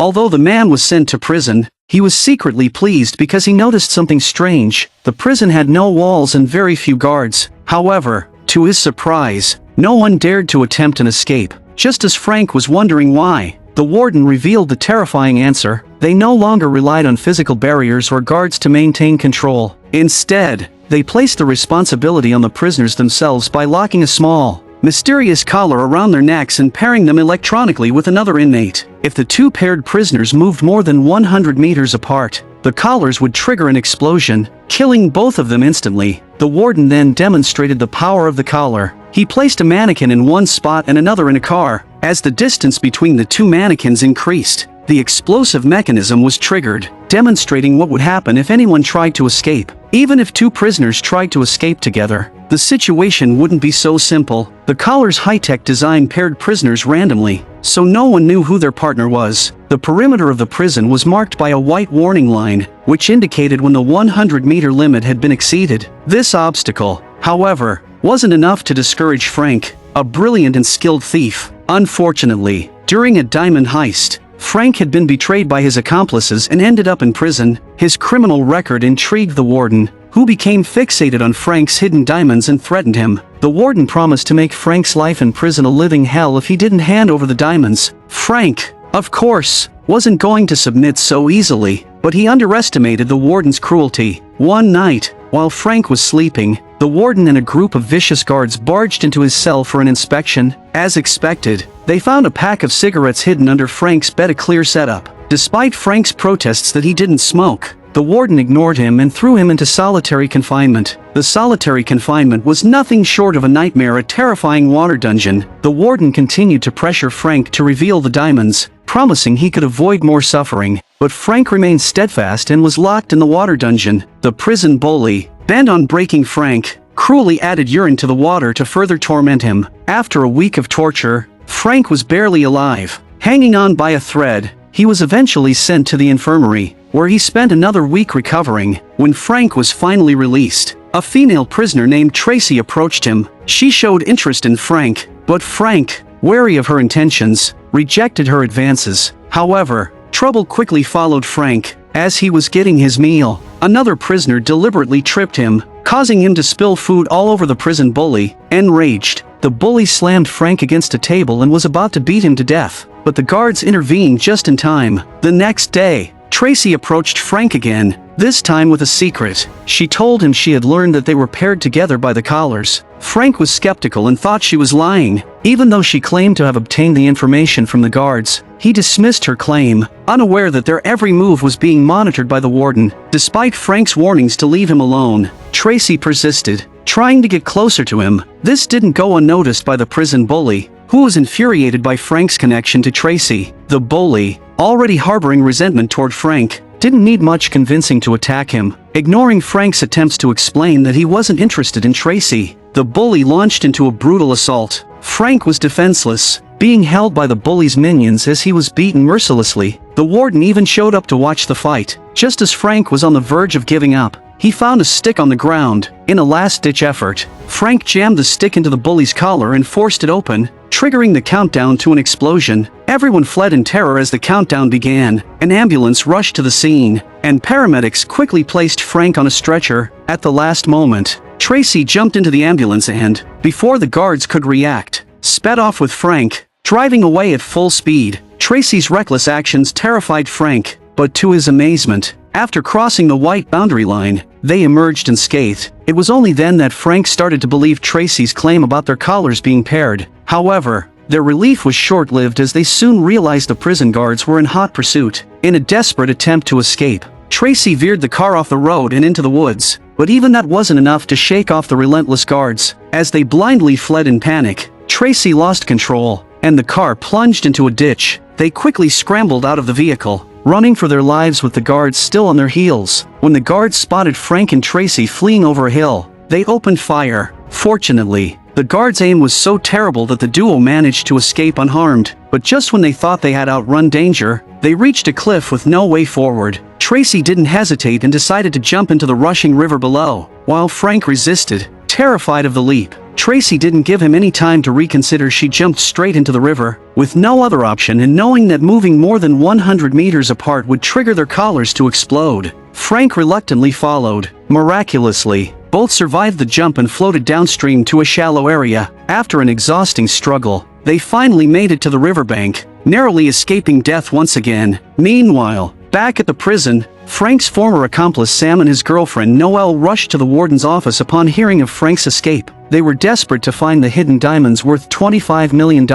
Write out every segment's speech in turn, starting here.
Although the man was sent to prison, he was secretly pleased because he noticed something strange. The prison had no walls and very few guards. However, to his surprise, no one dared to attempt an escape. Just as Frank was wondering why, the warden revealed the terrifying answer. They no longer relied on physical barriers or guards to maintain control. Instead, they placed the responsibility on the prisoners themselves by locking a small, mysterious collar around their necks and pairing them electronically with another inmate. If the two paired prisoners moved more than 100 meters apart, the collars would trigger an explosion, killing both of them instantly. The warden then demonstrated the power of the collar. He placed a mannequin in one spot and another in a car. As the distance between the two mannequins increased, the explosive mechanism was triggered, demonstrating what would happen if anyone tried to escape. Even if two prisoners tried to escape together, the situation wouldn't be so simple. The collar's high-tech design paired prisoners randomly, so no one knew who their partner was. The perimeter of the prison was marked by a white warning line, which indicated when the 100-meter limit had been exceeded. This obstacle, however, wasn't enough to discourage Frank, a brilliant and skilled thief. Unfortunately, during a diamond heist, Frank had been betrayed by his accomplices and ended up in prison. His criminal record intrigued the warden, who became fixated on Frank's hidden diamonds and threatened him. The warden promised to make Frank's life in prison a living hell if he didn't hand over the diamonds. Frank, of course, wasn't going to submit so easily, but he underestimated the warden's cruelty. One night, while Frank was sleeping, the warden and a group of vicious guards barged into his cell for an inspection. As expected, they found a pack of cigarettes hidden under Frank's bed, a clear setup. Despite Frank's protests that he didn't smoke, the warden ignored him and threw him into solitary confinement. The solitary confinement was nothing short of a nightmare, a terrifying water dungeon. The warden continued to pressure Frank to reveal the diamonds, promising he could avoid more suffering. But Frank remained steadfast and was locked in the water dungeon. The prison bully, bent on breaking Frank, cruelly added urine to the water to further torment him. After a week of torture, Frank was barely alive. Hanging on by a thread, he was eventually sent to the infirmary, where he spent another week recovering. When Frank was finally released, a female prisoner named Tracey approached him. She showed interest in Frank, but Frank, wary of her intentions, rejected her advances. However, trouble quickly followed Frank. As he was getting his meal, another prisoner deliberately tripped him, causing him to spill food all over the prison bully. Enraged, the bully slammed Frank against a table and was about to beat him to death, but the guards intervened just in time. The next day, Tracey approached Frank again, this time with a secret. She told him she had learned that they were paired together by the collars. Frank was skeptical and thought she was lying. Even though she claimed to have obtained the information from the guards, he dismissed her claim, unaware that their every move was being monitored by the warden. Despite Frank's warnings to leave him alone, Tracey persisted, trying to get closer to him. This didn't go unnoticed by the prison bully, who was infuriated by Frank's connection to Tracey. The bully, already harboring resentment toward Frank, didn't need much convincing to attack him. Ignoring Frank's attempts to explain that he wasn't interested in Tracey, the bully launched into a brutal assault. Frank was defenseless, being held by the bully's minions as he was beaten mercilessly. The warden even showed up to watch the fight. Just as Frank was on the verge of giving up, he found a stick on the ground. In a last-ditch effort, Frank jammed the stick into the bully's collar and forced it open, triggering the countdown to an explosion. Everyone fled in terror as the countdown began. An ambulance rushed to the scene, and paramedics quickly placed Frank on a stretcher. At the last moment, Tracey jumped into the ambulance and, before the guards could react, sped off with Frank, driving away at full speed. Tracey's reckless actions terrified Frank, but to his amazement, after crossing the white boundary line, they emerged unscathed. It was only then that Frank started to believe Tracey's claim about their collars being paired. However, their relief was short-lived as they soon realized the prison guards were in hot pursuit. In a desperate attempt to escape, Tracey veered the car off the road and into the woods, but even that wasn't enough to shake off the relentless guards. As they blindly fled in panic, Tracey lost control, and the car plunged into a ditch. They quickly scrambled out of the vehicle, running for their lives with the guards still on their heels. When the guards spotted Frank and Tracey fleeing over a hill, they opened fire. Fortunately, the guards' aim was so terrible that the duo managed to escape unharmed. But just when they thought they had outrun danger, they reached a cliff with no way forward. Tracey didn't hesitate and decided to jump into the rushing river below, while Frank resisted, terrified of the leap. Tracey didn't give him any time to reconsider. She jumped straight into the river, with no other option, and knowing that moving more than 100 meters apart would trigger their collars to explode. Frank reluctantly followed. Miraculously, both survived the jump and floated downstream to a shallow area. After an exhausting struggle, they finally made it to the riverbank, narrowly escaping death once again. Meanwhile, back at the prison, Frank's former accomplice Sam and his girlfriend Noelle rushed to the warden's office upon hearing of Frank's escape. They were desperate to find the hidden diamonds worth $25 million.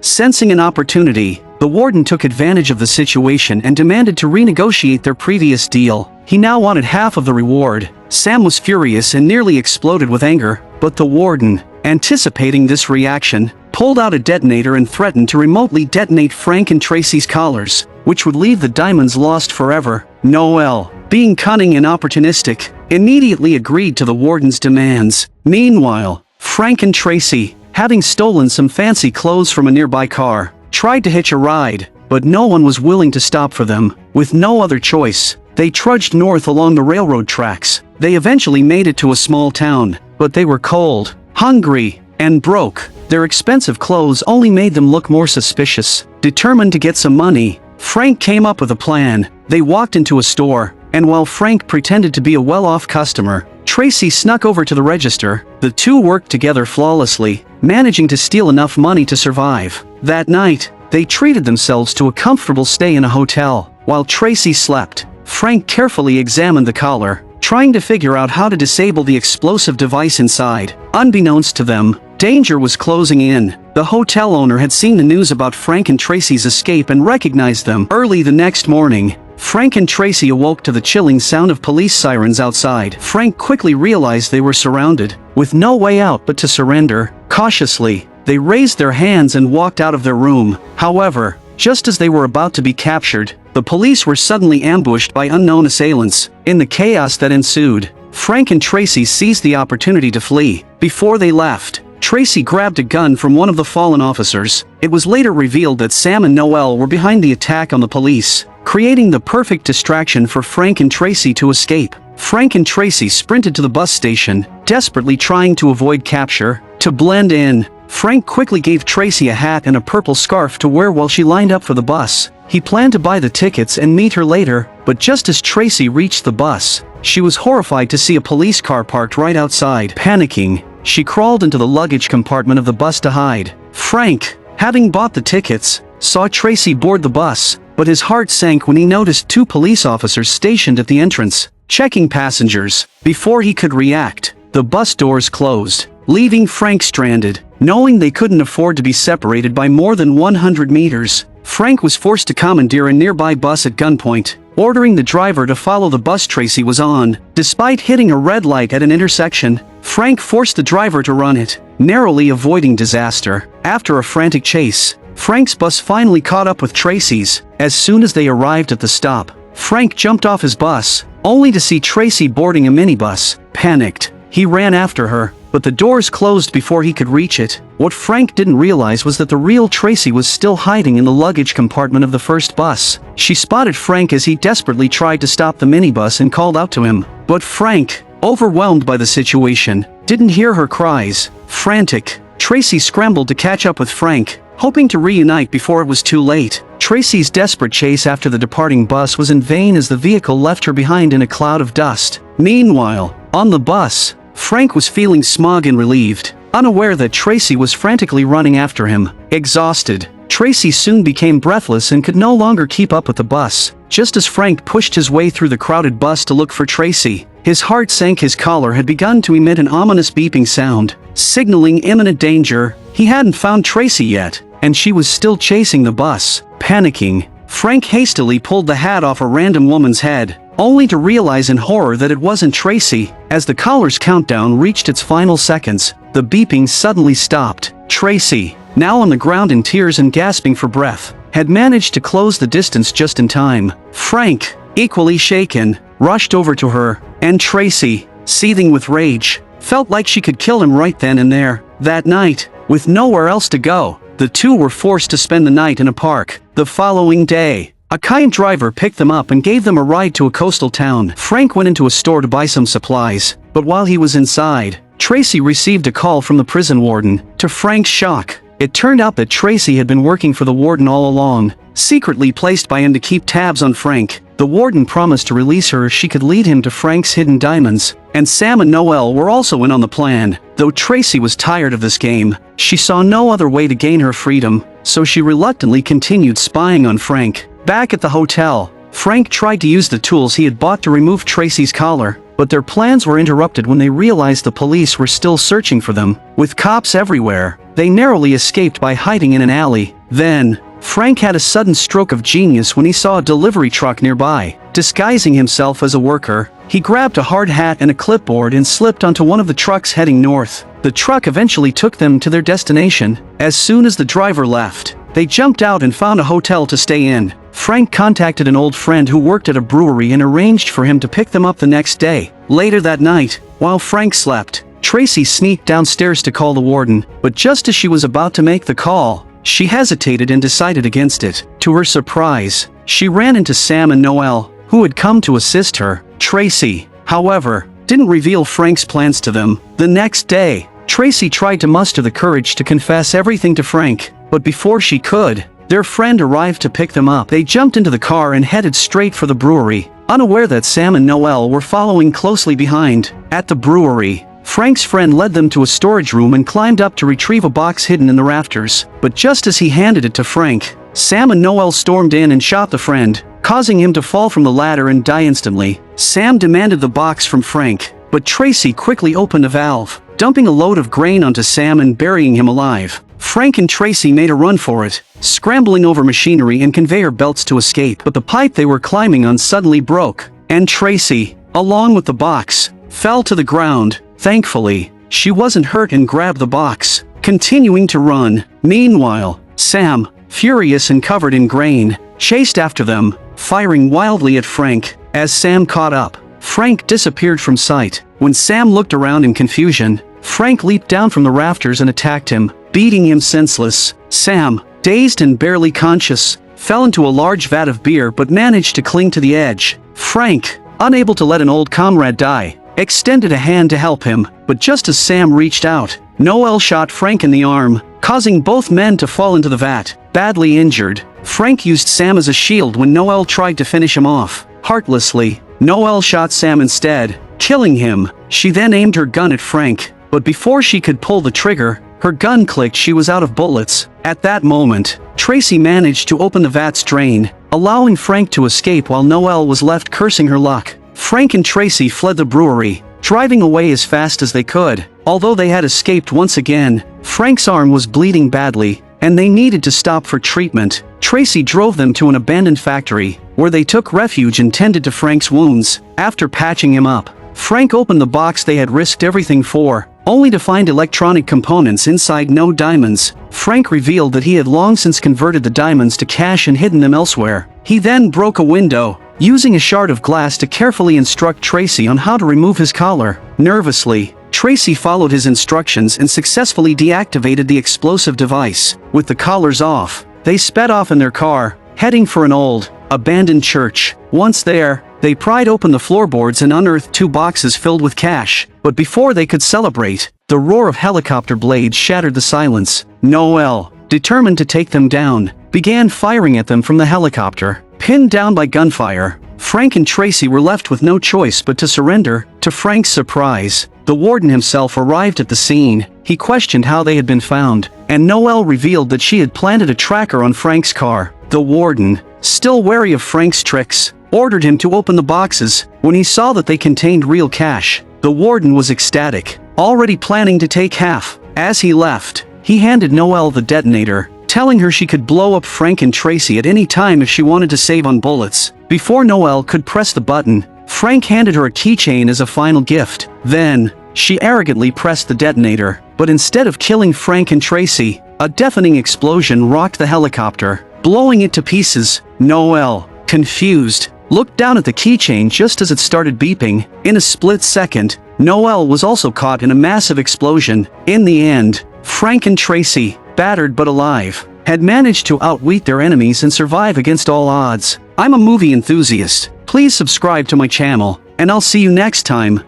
Sensing an opportunity, the warden took advantage of the situation and demanded to renegotiate their previous deal. He now wanted half of the reward. Sam was furious and nearly exploded with anger, but the warden, anticipating this reaction, pulled out a detonator and threatened to remotely detonate Frank and Tracey's collars, which would leave the diamonds lost forever. Noelle, being cunning and opportunistic, immediately agreed to the warden's demands. Meanwhile, Frank and Tracey, having stolen some fancy clothes from a nearby car, tried to hitch a ride, but no one was willing to stop for them. With no other choice, they trudged north along the railroad tracks. They eventually made it to a small town, but they were cold, hungry, and broke. Their expensive clothes only made them look more suspicious. Determined to get some money, Frank came up with a plan. They walked into a store, and while Frank pretended to be a well-off customer, Tracey snuck over to the register. The two worked together flawlessly, managing to steal enough money to survive. That night, they treated themselves to a comfortable stay in a hotel. While Tracey slept, Frank carefully examined the collar, trying to figure out how to disable the explosive device inside. Unbeknownst to them, danger was closing in. The hotel owner had seen the news about Frank and Tracey's escape and recognized them. Early the next morning, Frank and Tracey awoke to the chilling sound of police sirens outside. Frank quickly realized they were surrounded, with no way out but to surrender. Cautiously, they raised their hands and walked out of their room. However, just as they were about to be captured, the police were suddenly ambushed by unknown assailants. In the chaos that ensued, Frank and Tracey seized the opportunity to flee. Before they left, Tracey grabbed a gun from one of the fallen officers. It was later revealed that Sam and Noelle were behind the attack on the police, creating the perfect distraction for Frank and Tracey to escape. Frank and Tracey sprinted to the bus station, desperately trying to avoid capture. To blend in, Frank quickly gave Tracey a hat and a purple scarf to wear while she lined up for the bus. He planned to buy the tickets and meet her later, but just as Tracey reached the bus, she was horrified to see a police car parked right outside. Panicking, she crawled into the luggage compartment of the bus to hide. Frank, having bought the tickets, saw Tracey board the bus, but his heart sank when he noticed two police officers stationed at the entrance, checking passengers. Before he could react, the bus doors closed, leaving Frank stranded. Knowing they couldn't afford to be separated by more than 100 meters, Frank was forced to commandeer a nearby bus at gunpoint, ordering the driver to follow the bus Tracey was on. Despite hitting a red light at an intersection, Frank forced the driver to run it, narrowly avoiding disaster. After a frantic chase, Frank's bus finally caught up with Tracey's. As soon as they arrived at the stop, Frank jumped off his bus, only to see Tracey boarding a minibus. Panicked, he ran after her, but the doors closed before he could reach it. What Frank didn't realize was that the real Tracey was still hiding in the luggage compartment of the first bus. She spotted Frank as he desperately tried to stop the minibus and called out to him. But Frank, overwhelmed by the situation, didn't hear her cries. Frantic, Tracey scrambled to catch up with Frank, hoping to reunite before it was too late. Tracey's desperate chase after the departing bus was in vain as the vehicle left her behind in a cloud of dust. Meanwhile, on the bus, Frank was feeling smug and relieved, unaware that Tracey was frantically running after him. Exhausted, Tracey soon became breathless and could no longer keep up with the bus. Just as Frank pushed his way through the crowded bus to look for Tracey, his heart sank. His collar had begun to emit an ominous beeping sound, signaling imminent danger. He hadn't found Tracey yet, and she was still chasing the bus. Panicking, Frank hastily pulled the hat off a random woman's head, only to realize in horror that it wasn't Tracey. As the collar's countdown reached its final seconds, the beeping suddenly stopped. Tracey, now on the ground in tears and gasping for breath, had managed to close the distance just in time. Frank, equally shaken, rushed over to her, and Tracey, seething with rage, felt like she could kill him right then and there. That night, with nowhere else to go, the two were forced to spend the night in a park. The following day, a kind driver picked them up and gave them a ride to a coastal town. Frank went into a store to buy some supplies, but while he was inside, Tracey received a call from the prison warden. To Frank's shock, it turned out that Tracey had been working for the warden all along, secretly placed by him to keep tabs on Frank. The warden promised to release her if she could lead him to Frank's hidden diamonds, and Sam and Noelle were also in on the plan. Though Tracey was tired of this game, she saw no other way to gain her freedom, so she reluctantly continued spying on Frank. Back at the hotel, Frank tried to use the tools he had bought to remove Tracey's collar, but their plans were interrupted when they realized the police were still searching for them. With cops everywhere, they narrowly escaped by hiding in an alley. Then, Frank had a sudden stroke of genius when he saw a delivery truck nearby. Disguising himself as a worker, he grabbed a hard hat and a clipboard and slipped onto one of the trucks heading north. The truck eventually took them to their destination. As soon as the driver left, they jumped out and found a hotel to stay in. Frank contacted an old friend who worked at a brewery and arranged for him to pick them up the next day. Later that night, while Frank slept, Tracey sneaked downstairs to call the warden, but just as she was about to make the call, she hesitated and decided against it. To her surprise, she ran into Sam and Noelle, who had come to assist her. Tracey, however, didn't reveal Frank's plans to them. The next day, Tracey tried to muster the courage to confess everything to Frank, but before she could, their friend arrived to pick them up. They jumped into the car and headed straight for the brewery, unaware that Sam and Noelle were following closely behind. At the brewery, Frank's friend led them to a storage room and climbed up to retrieve a box hidden in the rafters. But just as he handed it to Frank, Sam and Noelle stormed in and shot the friend, causing him to fall from the ladder and die instantly. Sam demanded the box from Frank, but Tracey quickly opened a valve, dumping a load of grain onto Sam and burying him alive. Frank and Tracey made a run for it, scrambling over machinery and conveyor belts to escape, but the pipe they were climbing on suddenly broke, and Tracey, along with the box, fell to the ground. Thankfully, she wasn't hurt and grabbed the box, continuing to run. Meanwhile, Sam, furious and covered in grain, chased after them, firing wildly at Frank. As Sam caught up, Frank disappeared from sight. When Sam looked around in confusion, Frank leaped down from the rafters and attacked him, beating him senseless. Sam, dazed and barely conscious, fell into a large vat of beer but managed to cling to the edge. Frank, unable to let an old comrade die, extended a hand to help him, but just as Sam reached out, Noelle shot Frank in the arm, causing both men to fall into the vat. Badly injured, Frank used Sam as a shield when Noelle tried to finish him off. Heartlessly, Noelle shot Sam instead, killing him. She then aimed her gun at Frank, but before she could pull the trigger, her gun clicked. She was out of bullets. At that moment, Tracey managed to open the vat's drain, allowing Frank to escape while Noelle was left cursing her luck. Frank and Tracey fled the brewery, driving away as fast as they could. Although they had escaped once again, Frank's arm was bleeding badly, and they needed to stop for treatment. Tracey drove them to an abandoned factory, where they took refuge and tended to Frank's wounds. After patching him up, Frank opened the box they had risked everything for, only to find electronic components inside. No diamonds. Frank revealed that he had long since converted the diamonds to cash and hidden them elsewhere. He then broke a window, using a shard of glass to carefully instruct Tracey on how to remove his collar. Nervously, Tracey followed his instructions and successfully deactivated the explosive device. With the collars off, they sped off in their car, heading for an old, abandoned church. Once there, they pried open the floorboards and unearthed 2 boxes filled with cash. But before they could celebrate, the roar of helicopter blades shattered the silence. Noelle, determined to take them down, began firing at them from the helicopter. Pinned down by gunfire, Frank and Tracey were left with no choice but to surrender. To Frank's surprise, the warden himself arrived at the scene. He questioned how they had been found, and Noelle revealed that she had planted a tracker on Frank's car. The warden, still wary of Frank's tricks, ordered him to open the boxes. When he saw that they contained real cash, the warden was ecstatic, already planning to take half. As he left, he handed Noelle the detonator, telling her she could blow up Frank and Tracey at any time if she wanted to save on bullets. Before Noelle could press the button, Frank handed her a keychain as a final gift. Then, she arrogantly pressed the detonator, but instead of killing Frank and Tracey, a deafening explosion rocked the helicopter, blowing it to pieces. Noelle, confused, looked down at the keychain just as it started beeping. In a split second, Noelle was also caught in a massive explosion. In the end, Frank and Tracey, battered but alive, had managed to outwit their enemies and survive against all odds. I'm a movie enthusiast. Please subscribe to my channel, and I'll see you next time.